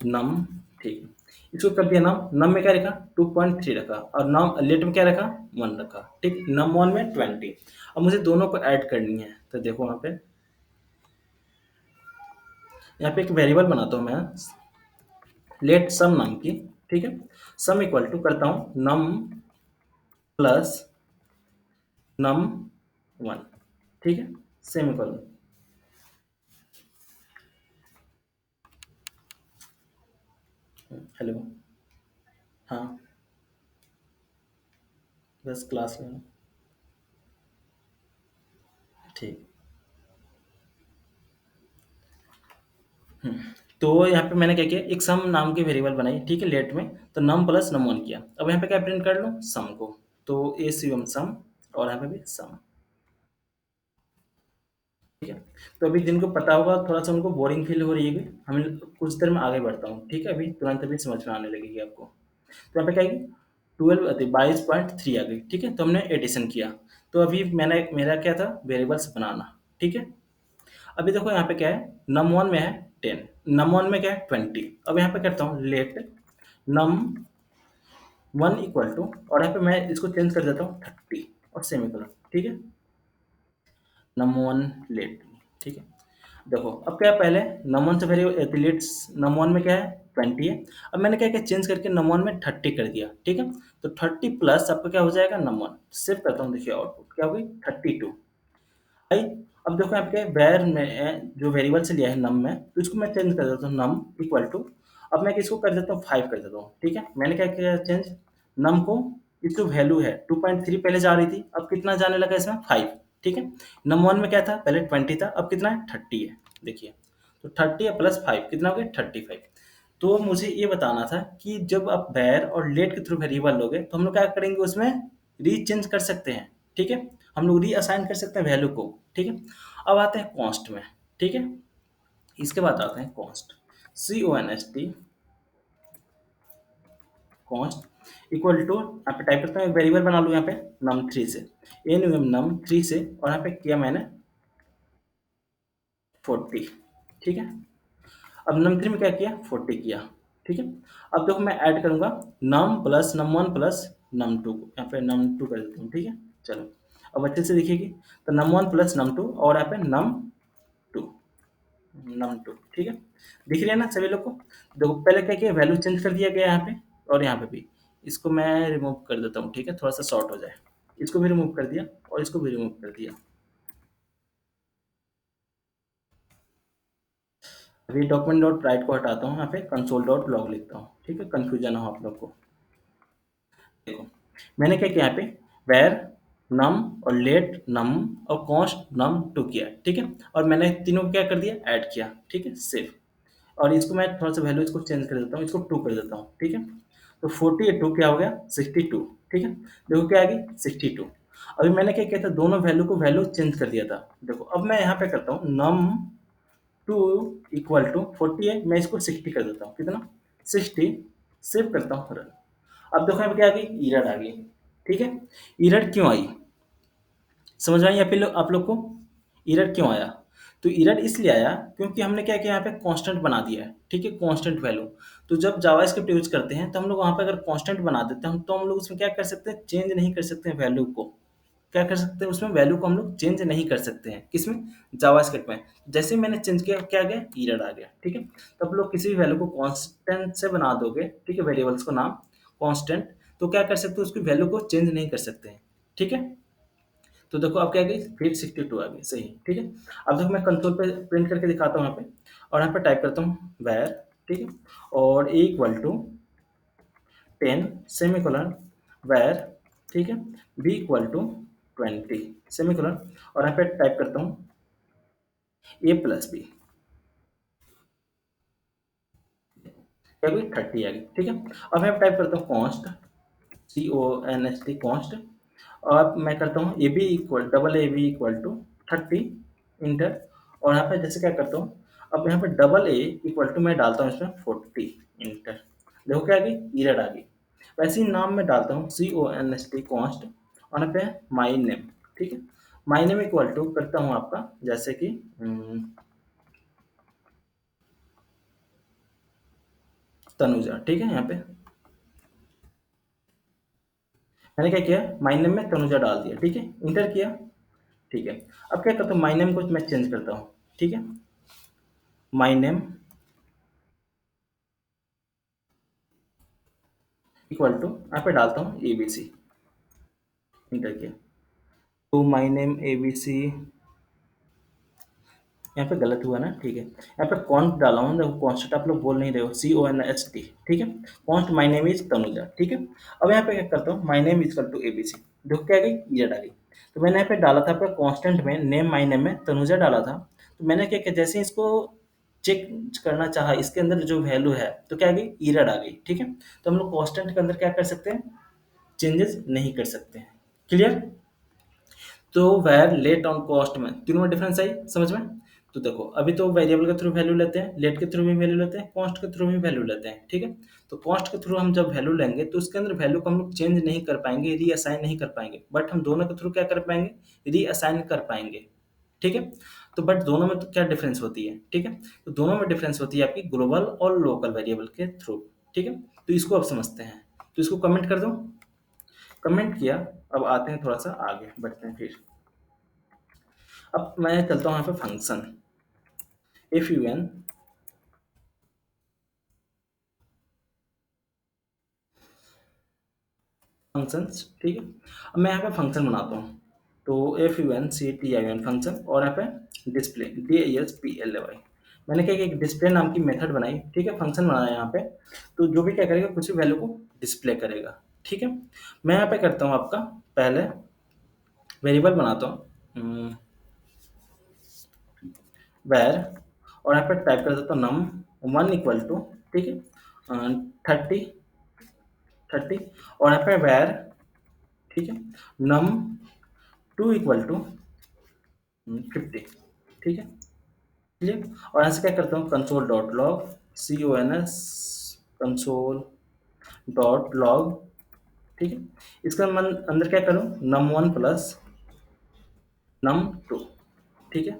नम, ठीक है। इसको कर दिया नम, नम में क्या रखा, 2.3 रखा, और नम लेट में क्या रखा, 1 रखा, ठीक। नम वन में 20। अब मुझे दोनों को ऐड करनी है तो देखो यहाँ पे एक वेरिएबल बनाता हूँ मैं, लेट सम नाम की, ठीक है। सम इक्वल टू करता हूँ नम प्लस नम वन, ठीक है। सेम इक्वल, हेलो, हाँ, बस क्लास में हूँ, ठीक। तो यहाँ पे मैंने क्या किया, एक सम नाम की वेरिएबल बनाई, ठीक है, लेट में। तो नम प्लस नम वन किया। अब यहाँ पे क्या प्रिंट कर लूँ, सम को। तो ए सी एम सम, और यहाँ पे भी सम, ठीक है। तो अभी जिनको पता होगा थोड़ा सा उनको बोरिंग फील हो रही है, हम कुछ देर में आगे बढ़ता हूँ, ठीक है। अभी तुरंत अभी समझ में आने लगेगी आपको। तो यहाँ पे क्या है, 22.3 आ गई, ठीक है। तो हमने एडिशन किया। तो अभी मैंने, मेरा क्या था, वेरिएबल्स बनाना, ठीक है। अभी देखो यहाँ पे क्या है, नम वन में है 10, नम वन में क्या है 20। अब यहाँ पे करता हूँ let num one equal to, और यहाँ पे मैं इसको चेंज कर देता हूँ 30 और सेमीकोलन, ठीक है। नम वन लेट, ठीक है। देखो अब क्या है, पहले नम वन से वेरी लेट, नम वन में क्या है 20 है। अब मैंने क्या किया, चेंज करके नम वन में 30 कर दिया, ठीक है। तो 30 प्लस आपका क्या हो जाएगा, नम वन। सेव करता हूँ, देखिए आउटपुट क्या होगी, 32 आई। अब देखो आपके वेर में जो वेरिएबल से लिया है नम में, तो इसको मैं चेंज कर देता हूँ नम इक्वल टू, अब मैं किसको कर देता हूँ 5 कर देता हूँ, ठीक है। मैंने क्या किया चेंज, नम को, ये जो वैल्यू है 2.3 पहले जा रही थी, अब कितना जाने लगा इसमें 5, ठीक है। नम वन में क्या था, पहले 20 था, अब कितना है 30 है, देखिए। तो 30 प्लस 5 कितना हो गया 35। तो मुझे ये बताना था कि जब आप वैर और लेट के थ्रू वेरिएबल लोगे तो हम लोग क्या करेंगे, उसमें रीचेंज कर सकते हैं, ठीक है। हम लोग रीअसाइन कर सकते हैं वैल्यू को, ठीक है। अब आते हैं कॉन्स्ट में, ठीक है। इसके बाद आते हैं const, CONST const equal to, यहाँ पे टाइप करता हूँ, वेरिएबल बना लूँ यहाँ पे num3 से, num3 से, और यहाँ पे किया मैंने 40, ठीक है। अब num3 में क्या किया, 40 किया, ठीक है। अब देखो मैं ऐड करूंगा num plus num1 plus num2 को, यहाँ पे num2 कर देता हूँ, ठीक है। चलो अब अच्छे से दिखेगी, तो num1 प्लस num2 और यहाँ पे num2, num2, ठीक है। दिख रही है ना सभी लोग को। देखो पहले क्या किया, वैल्यू चेंज कर दिया गया यहाँ पे, और यहाँ पे भी। इसको मैं रिमूव कर देता हूँ, ठीक है, थोड़ा सा शॉर्ट हो जाए। इसको भी रिमूव कर दिया और इसको भी रिमूव कर दिया। अभी डॉक्यूमेंट डॉट राइट को हटाता हूँ, यहाँ पे कंसोल डॉट लॉग लिखता हूँ, ठीक है, कंफ्यूजन ना हो आप लोग को। देखो मैंने क्या किया यहाँ पे, वेर नम और लेट नम और कॉस्ट num2 किया, ठीक है। और मैंने तीनों को क्या कर दिया, ऐड किया, ठीक है, सेव। और इसको मैं थोड़ा सा वैल्यू इसको चेंज कर देता हूँ, इसको 2 कर देता हूँ, ठीक है। तो 42 क्या हो गया, 62, ठीक है। देखो क्या आ गई, 62। अभी मैंने क्या किया था, दोनों वैल्यू को वैल्यू चेंज कर दिया था। देखो अब मैं यहाँ पे करता हूँ num2 इक्वल टू 40 है, मैं इसको 60 कर देता हूँ, कितना, 60, सेव करता हूँ, रन। अब देखो यहाँ पे क्या आ गई, एरर आ गई, ठीक है। एरर क्यों आई, समझ में आई आप लोग को, एरर क्यों आया। तो एरर इसलिए आया क्योंकि हमने क्या किया, यहाँ पे कांस्टेंट बना दिया है, ठीक है, कांस्टेंट वैल्यू। तो जब जावास्क्रिप्ट यूज करते हैं तो हम लोग वहाँ पे अगर कांस्टेंट बना देते हैं, तो हम लोग उसमें क्या कर सकते हैं, चेंज नहीं कर सकते हैं वैल्यू को। क्या कर सकते हैं, उसमें वैल्यू को हम लोग चेंज नहीं कर सकते हैं, किसमें, जावास्क्रिप्ट में। जैसे ही मैंने चेंज किया, क्या आ गया, एरर आ गया, ठीक है। तो आप लोग किसी भी वैल्यू को कांस्टेंट से बना दोगे, ठीक है, वेरिएबल्स को नाम कांस्टेंट, तो क्या कर सकते हो, उसकी वैल्यू को चेंज नहीं कर सकते हैं, ठीक है। तो देखो अब क्या आ गई, फिर 62 आ गई, सही, ठीक है। अब देखो मैं कंसोल पे प्रिंट करके दिखाता हूँ यहाँ पे, और यहाँ पे टाइप करता हूँ वैर, ठीक है, और ए इक्वल टू 10 सेमीकोलन वैर, ठीक है, बी इक्वल टू 20 सेमीकोलन, और यहाँ पे टाइप करता हूँ ए प्लस बी, क्या गई, 30 आ गई, ठीक है। अब मैं टाइप करता हूँ कॉन्स्ट, CONST कॉन्स्ट, और मैं करता हूँ A B equal, double A B equal to 30 enter, और यहाँ पे जैसे क्या करता हूँ, अब यहाँ पे डबल ए इक्वल टू मैं डालता हूँ इसमें 40 इंटर। देखो क्या आ गई, एरर आ गई। वैसे ही नाम में डालता हूँ CONST कॉन्स्ट, और यहाँ पे माई नेम, ठीक है, माई नेम इक्वल टू करता हूँ आपका जैसे कि तनुजा, ठीक है। यहाँ पे मैंने क्या किया, माई नेम में तनुजा डाल दिया, ठीक है, इंटर किया, ठीक है। अब क्या करता हूँ, माई नेम को मैं चेंज करता हूँ, ठीक है, माई नेम इक्वल टू, यहाँ पे डालता हूँ ABC, इंटर किया, तो माई नेम ABC, यहाँ पे गलत हुआ ना, ठीक है। यहाँ पे कॉन्स्ट डाला हूँ, देखो कॉन्स्ट आप लोग बोल नहीं रहे हो, CONST, ठीक है, const my name is Tanuja, ठीक है। अब यहाँ पे क्या करता हूँ, my name is to ABC, देखो क्या आ गई, ये डाली। तो मैंने यहाँ पे डाला था आपका कॉन्स्टेंट में, नेम माई नेम में तनुजा डाला था। तो मैंने क्या किया, जैसे ही इसको चेक करना चाहा, इसके अंदर जो वैल्यू है, तो क्या आ गई, एरर आ गई, ठीक है। तो हम लोग कॉन्स्टेंट के अंदर क्या कर सकते हैं, चेंजेस नहीं कर सकते हैं, क्लियर। तो वेर लेट ऑन कॉस्ट में तीनों में डिफरेंस आई समझ में। तो देखो अभी तो वेरिएबल के थ्रू वैल्यू लेते हैं, लेट के थ्रू भी वैल्यू लेते हैं, कॉस्ट के थ्रू भी वैल्यू लेते हैं, ठीक है। तो कॉस्ट के थ्रू हम जब वैल्यू लेंगे तो उसके अंदर वैल्यू को हम लोग चेंज नहीं कर पाएंगे, रीअसाइन नहीं कर पाएंगे, बट हम दोनों के थ्रू क्या कर पाएंगे, रीअसाइन कर पाएंगे, ठीक है। तो बट दोनों में तो क्या डिफरेंस होती है, ठीक है। तो दोनों में डिफरेंस होती है आपकी ग्लोबल और लोकल वेरिएबल के थ्रू, ठीक है। तो इसको अब समझते हैं, तो इसको कमेंट कर दो, कमेंट किया। अब आते हैं थोड़ा सा आगे बढ़ते हैं फिर। अब मैं चलता हूँ यहाँ पे फंक्शन, FUN फंक्शंस, ठीक है। अब मैं यहाँ पे फंक्शन बनाता हूँ, तो FUNCTION फंक्शन, और यहाँ पे डिस्प्ले DISPLY। मैंने क्या किया, एक डिस्प्ले नाम की मेथड बनाई, ठीक है, फंक्शन बनाया यहाँ पे। तो जो भी क्या करेगा, कुछ भी वैल्यू को डिस्प्ले करेगा, ठीक है। मैं यहाँ पे करता हूँ आपका, पहले वेरिएबल बनाता हूँ वैर, और यहाँ पे टाइप कर देता हूँ num1 इक्वल टू, ठीक है, 30, और यहाँ पे वैर, ठीक है, num 2 इक्वल टू 50, ठीक है, क्लियर। और यहाँ से क्या करता हूँ, console dot log, CONS, console dot log, ठीक है। इसका मन अंदर क्या करूँ, num1 प्लस num2, ठीक है,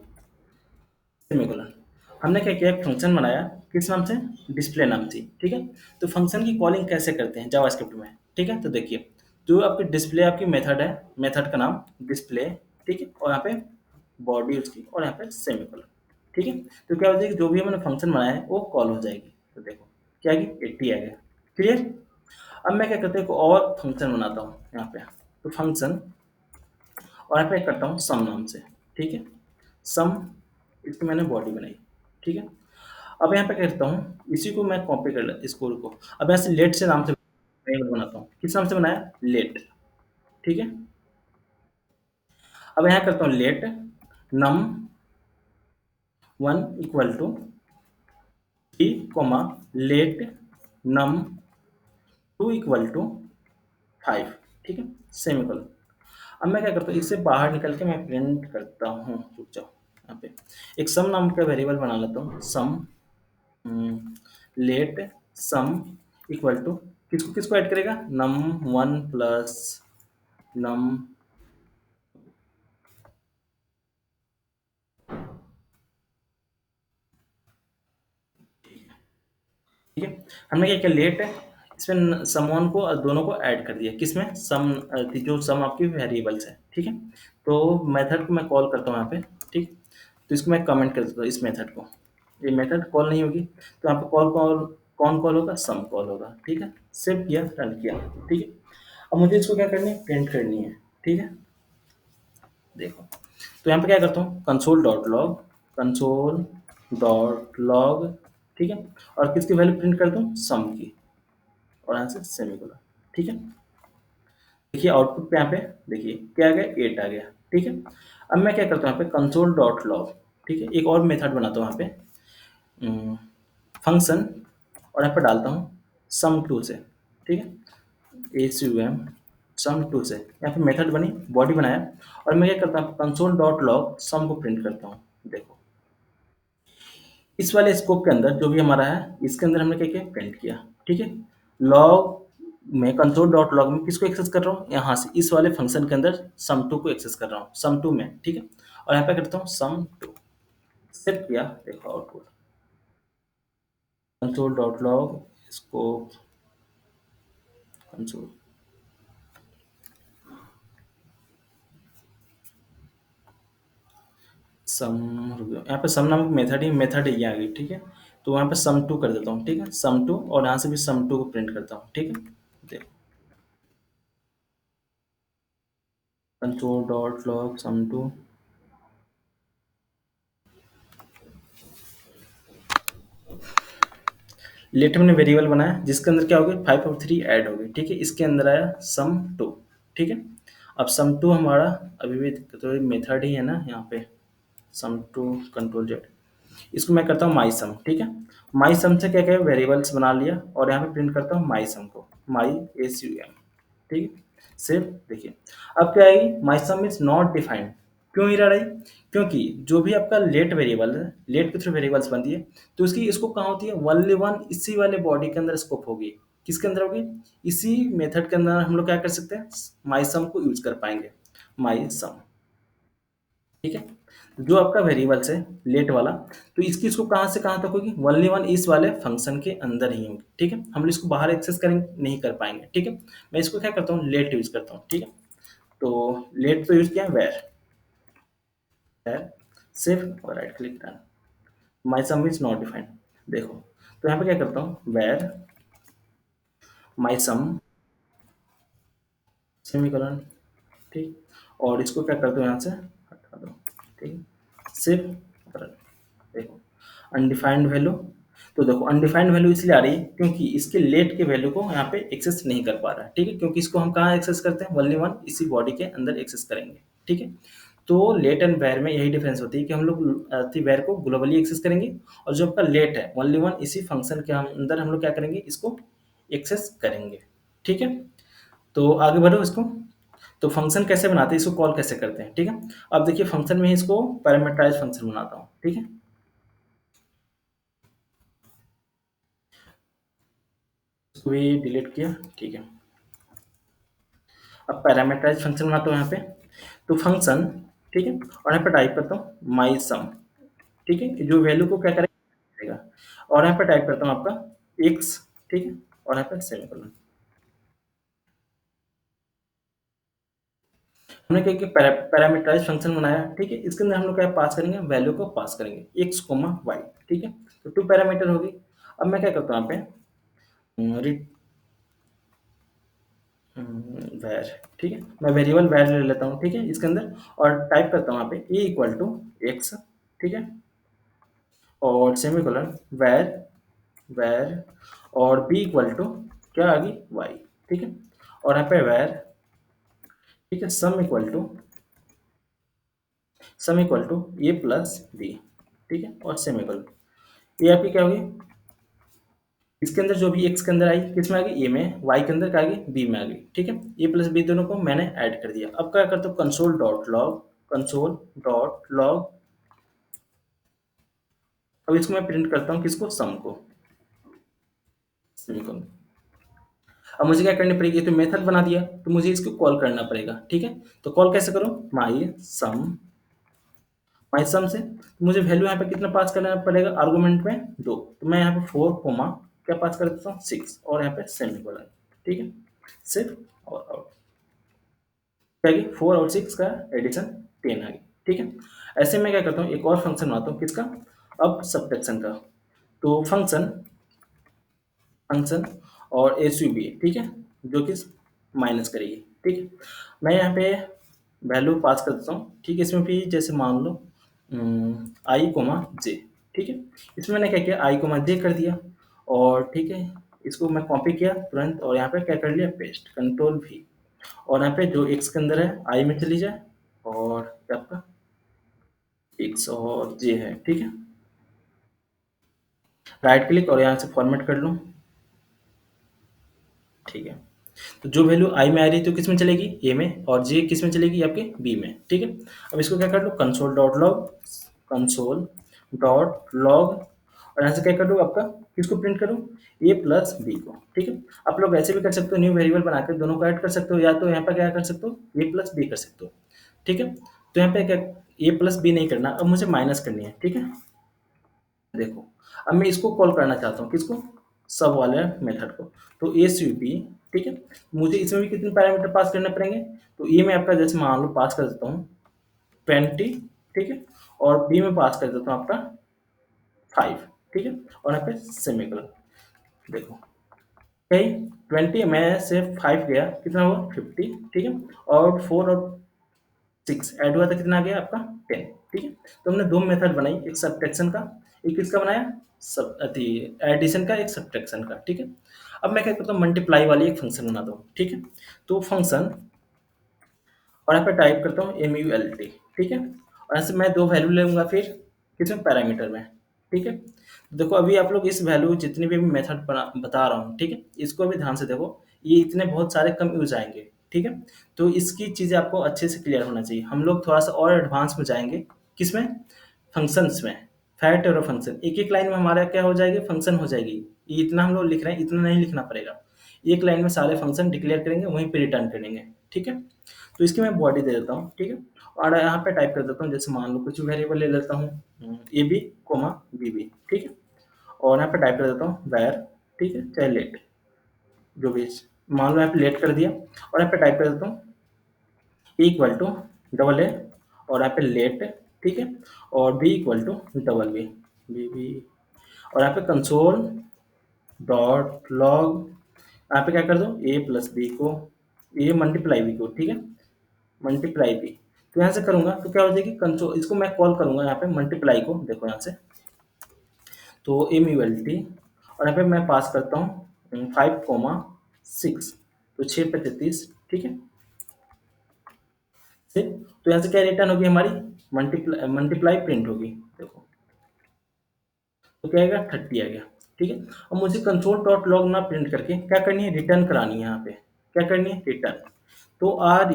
सेमीकोलन। हमने क्या किया, एक फंक्शन बनाया, किस नाम से, डिस्प्ले नाम से, ठीक है। तो फंक्शन की कॉलिंग कैसे करते हैं जावास्क्रिप्ट में, ठीक है। तो देखिए, जो आपकी डिस्प्ले आपकी मेथड है, मेथड का नाम डिस्प्ले, ठीक है, और यहाँ पे बॉडी उसकी, और यहाँ पे सेमीकोलन, ठीक है। तो क्या हो जाएगी, जो भी हमने फंक्शन बनाया है वो कॉल हो जाएगी। तो देखो क्या आएगी, 80 आ गया, क्लियर। अब मैं क्या करता हूँ, एक और फंक्शन बनाता हूँ यहाँ पे, तो फंक्शन, और यहाँ पे करता हूँ सम नाम से, ठीक है, सम, इसकी मैंने बॉडी बनाई, ठीक है। अब यहाँ पे करता हूँ, इसी को मैं कॉपी कर लेता स्कूल को। अब ऐसे लेट से नाम से वेरिएबल बनाता हूँ, किस नाम से बनाया, लेट, ठीक है। अब यहाँ करता हूँ let num 1 equal to 3 comma let num 2 equal to 5, ठीक है, सेमीकोलन। अब मैं क्या करता हूँ, इससे बाहर निकल के मैं प्रिंट करता हूँ, रुक जाओ, यहाँ पे एक सम नाम का वेरिएबल बना लेता हूँ, सम लेट सम इक्वल टू, किसको किसको ऐड करेगा, num1 प्लस num, ठीक है। हमने क्या किया, लेट है, इसमें सम वन को और दोनों को ऐड कर दिया, किसमें, सम, जो सम आपकी वेरिएबल्स है, ठीक है। तो मेथड को मैं कॉल करता हूँ यहाँ पे, ठीक। तो इसको मैं कमेंट कर देता हूँ, इस मेथड को, ये मेथड कॉल नहीं होगी, तो यहाँ पे कॉल कॉल कौन कॉल होगा, सम कॉल होगा, ठीक है। सेव किया, रन किया, ठीक है। अब मुझे इसको क्या करनी है, प्रिंट करनी है, ठीक है। देखो, तो यहाँ पे क्या करता हूँ, कंसोल डॉट लॉग, ठीक है, और किसकी वैल्यू प्रिंट करता हूँ, सम की, और यहाँ से सेमीकोलन, ठीक है। देखिए आउटपुट पे यहाँ पे देखिए क्या आ गया, 8 आ गया, ठीक है। अब मैं क्या करता हूँ, यहाँ पे कंसोल डॉट लॉग, ठीक है, एक और मेथड बनाता हूँ यहाँ पे, फंक्शन, और यहाँ पे डालता हूँ सम टू से, ठीक है, ASUM सम टू से, यहाँ पे मेथड बनी, बॉडी बनाया, और मैं क्या करता हूँ, कंसोल डॉट लॉग सम को प्रिंट करता हूँ। देखो इस वाले स्कोप के अंदर जो भी हमारा है, इसके अंदर हमने क्या किया, प्रिंट किया, ठीक है। लॉग में कंसोल डॉट लॉग में किसको एक्सेस कर रहा हूँ, यहाँ से इस वाले फंक्शन के अंदर सम टू को एक्सेस कर रहा हूँ, सम टू में, ठीक है। और यहाँ पे करता हूँ सम टू, सेट किया, देखो output, console dot log scope console, sum, यहाँ पे सम नामक मेथड ही आ गई, ठीक है। तो वहाँ पे सम टू कर देता हूँ, ठीक है, सम टू, और यहाँ से भी सम टू को प्रिंट करता हूँ, ठीक है। देखो console dot log sum two, let हमने वेरिएबल बनाया जिसके अंदर क्या हो गया, 5 और 3 ऐड हो गए, ठीक है। इसके अंदर आया सम टू, ठीक है। अब सम टू हमारा अभी भी तो मेथड ही है ना यहाँ पे, सम टू कंट्रोल जेड, इसको मैं करता हूँ माई सम, ठीक है। माई सम से क्या क्या वेरिएबल्स बना लिया, और यहाँ पे प्रिंट करता हूँ माई सम को, माई ASUM, ठीक है, सेव। देखिए अब क्या आएगी, माई सम इज नॉट डिफाइंड, क्यों एरर आई, क्योंकि जो भी आपका लेट वेरिएबल है, लेट के थ्रू वेरिएबल्स बनती है, तो उसकी स्कोप कहाँ होती है, ओनली वन इसी वाले बॉडी के अंदर स्कोप होगी, किसके अंदर होगी, इसी मेथड के अंदर हम लोग क्या कर सकते हैं, माई सम को यूज कर पाएंगे, माई सम, ठीक है। तो जो आपका वेरिएबल्स है लेट वाला, तो इसकी इसको कहाँ से कहाँ तक होगी, ओनली वन इस वाले फंक्शन के अंदर ही होगी, ठीक है। हम लोग इसको बाहर एक्सेस करेंगे नहीं कर पाएंगे, ठीक है। मैं इसको क्या करता हूँ, लेट यूज करता हूँ, ठीक है। तो लेट तो यूज किया, वेर, वेर सेव, और right click done, my some is not defined. देखो तो यहाँ पे क्या करता हूँ, वेर माई सम सेमीकोलन, ठीक, और इसको क्या करते हो, यहाँ से हटा दो, ठीक, सेव, देखो अनडिफाइंड वैल्यू, तो देखो अनडिफाइंड वैल्यू इसलिए आ रही है क्योंकि इसके लेट के वैल्यू को यहाँ पे एक्सेस नहीं कर पा रहा है, ठीक है, क्योंकि इसको हम कहाँ एक्सेस करते हैं, ओनली वन इसी बॉडी के अंदर एक्सेस करेंगे, ठीक है। तो लेट एंड वेर में यही डिफरेंस होती है कि हम लोग वेर को ग्लोबली एक्सेस करेंगे, और जो आपका लेट है ओनली वन इसी फंक्शन के अंदर हम लोग क्या करेंगे, इसको एक्सेस करेंगे, ठीक है। तो आगे बढ़ो इसको, तो फंक्शन कैसे बनाते हैं, इसको कॉल कैसे करते हैं, ठीक है। अब देखिए फंक्शन में ही इसको पैरामीटराइज फंक्शन बनाता हूँ, ठीक है। इसको भी डिलीट किया, ठीक है। अब पैरामीटराइज फंक्शन बनाता हूँ यहाँ पे, तो फंक्शन, ठीक है, और यहाँ पे टाइप करता हूँ माई सम, ठीक है, जो वैल्यू को क्या करेगा, और यहाँ पे टाइप करता हूँ आपका एक्स, ठीक है, और यहाँ पे सेमीकोलन। हमने क्या किया, पैरामीटराइज फंक्शन बनाया, ठीक है। इसके अंदर हम लोग क्या पास करेंगे, वैल्यू को पास करेंगे एक्स कोमा वाई, ठीक है। तो टू पैरामीटर होगी। अब मैं क्या करता हूँ यहाँ पे वैर, ठीक है, मैं वेरिएबल वैर ले लेता हूँ, ठीक है, इसके अंदर, और टाइप करता हूँ यहाँ पे ए इक्वल टू एक्स, ठीक है, और सेमीकोलन वैर, वैर, और बी इक्वल टू क्या आ गई वाई, ठीक है, और यहाँ पे वैर, ठीक है, sum equal to A plus B, ठीक है, और सेमीकोलन। ये आपकी क्या होगी, इसके अंदर जो भी एक्स के अंदर आई किस में आ गई, ए में, वाई के अंदर क्या आ गई, बी में आ गई, ठीक है। ए प्लस बी दोनों को मैंने ऐड कर दिया। अब क्या करता हूँ, कंसोल डॉट लॉग, अब इसको मैं प्रिंट करता हूँ किसको, सम को, सेमीकोलन। अब मुझे क्या करनी पड़ेगी, तो मेथड बना दिया तो मुझे इसको कॉल करना पड़ेगा, ठीक है। तो कॉल कैसे करूँ, माई सम से, तो मुझे वैल्यू यहाँ पे कितना पास करना पड़ेगा, आर्गुमेंट में 2, तो मैं यहाँ पे 4 कोमा क्या पास कर देता हूँ 6, और यहाँ पे सेमीकोलन, ठीक है, सिर्फ और आउट, क्या 4 और 6 का एडिशन 10 आ गई, ठीक है। ऐसे में क्या करता हूँ, एक और फंक्शन बनाता हूँ किसका, अब सब्ट्रैक्शन का। तो फंक्शन, फंक्शन और एस यू बी, ठीक है, जो कि माइनस करेगी, ठीक है। मैं यहाँ पे वैल्यू पास कर देता हूँ, ठीक है। इसमें भी जैसे मान लो आई कोमा जे, ठीक है, इसमें मैंने क्या किया, आई कोमा जे कर दिया, और ठीक है, इसको मैं कॉपी किया तुरंत, और यहाँ पे क्या कर लिया, पेस्ट, कंट्रोल भी, और यहाँ पे जो एक्स के अंदर है आई में चली जाए, और क्या आपका एक्स और जे है, ठीक है, राइट क्लिक और यहाँ से फॉर्मेट कर लूँ, ठीक है। तो जो वैल्यू आई में आ रही है तो किस में चलेगी, ए में, और जे किस में चलेगी, आपके बी में, ठीक है। अब इसको क्या कर लो, कंसोल डॉट लॉग, और यहाँ से क्या कर लो आपका, किसको प्रिंट करूँ, ए प्लस बी को, ठीक है। आप लोग ऐसे भी कर सकते हो, न्यू वेरिएबल बनाकर दोनों को ऐड कर सकते हो, या तो यहाँ पर क्या कर सकते हो, ए प्लस बी कर सकते हो, ठीक है। तो यहाँ पे क्या, ए प्लस बी नहीं करना, अब मुझे माइनस करनी है, ठीक है। देखो, अब मैं इसको कॉल करना चाहता हूँ किसको, सब वाले मेथड को, तो एस यू पी, ठीक है। मुझे इसमें भी कितने पैरामीटर पास करने पड़ेंगे, तो ए में आपका जैसे मान लो पास कर देता हूँ 20, ठीक है, और बी में पास कर देता हूँ आपका 5, ठीक है, और यहाँ पे सेमीकोलन। देखो यही 20 में से 5 गया कितना हुआ 50, ठीक है, और 4 और 6 ऐड हुआ था कितना आ गया आपका 10, ठीक है। तो हमने दो मेथड बनाई, एक सब्ट्रैक्शन का, एक किसका बनाया, सब अति एडिशन का, एक सब्ट्रैक्शन का, ठीक है। अब मैं क्या करता हूँ, मल्टीप्लाई वाली एक फंक्शन बनाता हूँ, ठीक है। तो फंक्शन, और यहाँ पे टाइप करता हूँ MULT, ठीक है, और यहाँ से मैं दो वैल्यू लूंगा फिर किसमें, पैरामीटर में, ठीक है। देखो अभी आप लोग इस वैल्यू जितनी भी मेथड बता रहा हूँ, ठीक है, इसको अभी ध्यान से देखो, ये इतने बहुत सारे कम यूज आएंगे, ठीक है। तो इसकी चीज़ें आपको अच्छे से क्लियर होना चाहिए। हम लोग थोड़ा सा और एडवांस में जाएंगे किसमें, फंक्शंस में, फैक्ट और फंक्शन, एक एक लाइन में हमारा क्या हो जाएगी, फंक्शन हो जाएगी। ये इतना हम लोग लिख रहे हैं, इतना नहीं लिखना पड़ेगा, एक लाइन में सारे फंक्शन डिक्लेयर करेंगे, वहीं पे रिटर्न करेंगे, ठीक है। तो इसकी मैं बॉडी दे देता हूँ, ठीक है, और यहाँ पे टाइप कर देता हूँ, जैसे मान लो कुछ वेरिएबल ले लेता हूँ A B comma B B, ठीक है, और यहाँ पे टाइप कर देता हूँ वैर, ठीक है, चाहे लेट, जो भी मान लो यहाँ पे लेट कर दिया, और यहाँ पे टाइप कर देता हूँ इक्वल टू डबल ए, और यहाँ पे लेट, ठीक है, और B equal to double B, B B, और यहाँ पे कंसोल डॉट लॉग, यहाँ पे क्या कर दो, ए प्लस बी को, ए मल्टीप्लाई बी को, ठीक है, मल्टीप्लाई बी। तो यहाँ से करूंगा तो क्या हो जाएगी, कंसोल, इसको मैं कॉल करूंगा यहाँ पे मल्टीप्लाई को, देखो यहाँ से, तो MULT, और यहाँ पे मैं पास करता हूँ 5, 6, तो 6 पे 33, ठीक है, फिर तो यहाँ से क्या रिटर्न होगी हमारी, मल्टीप्लाई मल्टीप्लाई प्रिंट होगी, देखो तो क्या आएगा 30 आ गया, ठीक है। अब मुझे कंसोल डॉट लॉग ना प्रिंट करके क्या करनी है, रिटर्न करानी है, यहाँ पे क्या करनी है, रिटर्न, तो आर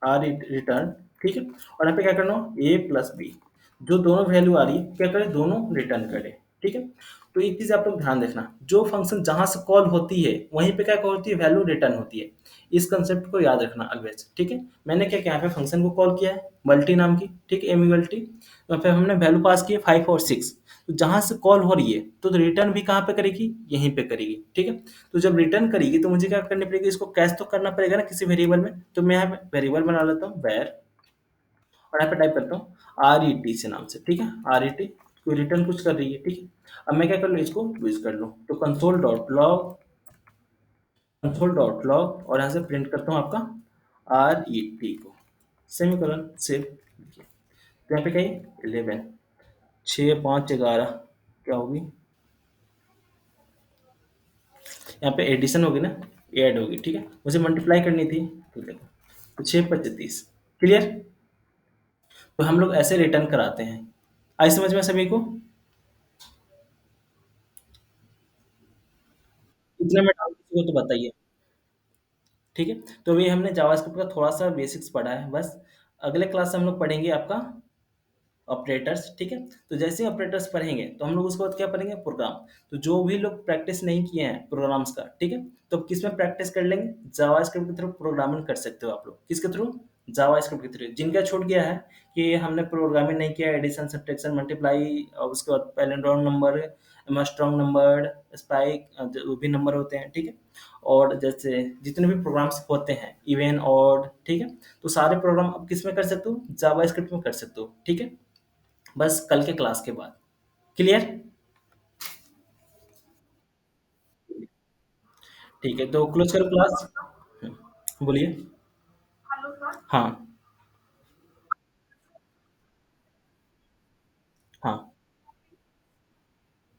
रिटर्न, ठीक है। और यहाँ पे क्या करना हो, ए प्लस बी, जो दोनों वैल्यू आ रही है क्या करें, दोनों रिटर्न करें, ठीक है। तो एक चीज आप लोग ध्यान रखना, जो फंक्शन जहां से कॉल होती है वहीं पे क्या होती है, वैल्यू रिटर्न होती है। इस कंसेप्ट को याद रखना ऑलवेज, ठीक है। मैंने क्या किया, यहाँ पे फंक्शन को कॉल किया है मल्टी नाम की, ठीक है, एम मल्टी, तो फिर हमने वैल्यू पास की है 5 और 6। तो जहां से कॉल हो रही है तो रिटर्न भी कहाँ पे करेगी, यहीं पे करेगी, ठीक है। तो जब रिटर्न करेगी तो मुझे क्या करनी पड़ेगी, इसको कैश तो करना पड़ेगा ना किसी वेरिएबल में। तो मैं यहाँ पे वेरिएबल बना लेता हूँ वेर, और यहाँ पे टाइप करता हूँ आर ई टी से नाम से, ठीक है, आर ई टी, कोई रिटर्न कुछ कर रही है, ठीक है। अब मैं क्या कर लूँ, इसको यूज कर लूँ, तो कंसोल डॉट लॉग और यहाँ से प्रिंट करता हूँ आपका आर ई टी को, सेमीकोलन सेव। तो यहाँ पे क्या है 11, 6 5 11 क्या होगी, यहाँ पे एडिशन होगी ना, ऐड होगी, ठीक है, मुझे मल्टीप्लाई करनी थी, तो देखो, तो 6 25 30, क्लियर। तो हम लोग ऐसे रिटर्न कराते हैं। आई समझ में सभी को, इतने में डाउट किसी को तो बताइए, ठीक है। तो अभी हमने जावास्क्रिप्ट का थोड़ा सा बेसिक्स पढ़ा है बस। अगले क्लास से हम लोग पढ़ेंगे आपका ऑपरेटर्स, ठीक है। तो जैसे ही ऑपरेटर्स पढ़ेंगे तो हम लोग उसके बाद क्या पढ़ेंगे, प्रोग्राम। तो जो भी लोग प्रैक्टिस नहीं किए हैं प्रोग्राम्स का, ठीक है, तो किस में प्रैक्टिस कर लेंगे, जावास्क्रिप्ट के थ्रू प्रोग्रामिंग कर सकते हो आप लोग, किसके थ्रू, जावास्क्रिप्ट के थ्रू। जिनका छूट गया है कि हमने प्रोग्रामिंग नहीं किया, एडिशन सब्ट्रैक्शन मल्टीप्लाई और उसके बाद palindrome number, strong number, spike, जो भी नंबर होते हैं, ठीक है, और जैसे जितने भी प्रोग्राम्स होते हैं, इवन ऑड, ठीक है, तो सारे प्रोग्राम आप किस में कर सकते हो, जावास्क्रिप्ट में कर सकते हो, ठीक है। बस कल के क्लास के बाद, क्लियर। ठीक है, तो क्लोज करो क्लास। बोलिए। हाँ। हाँ।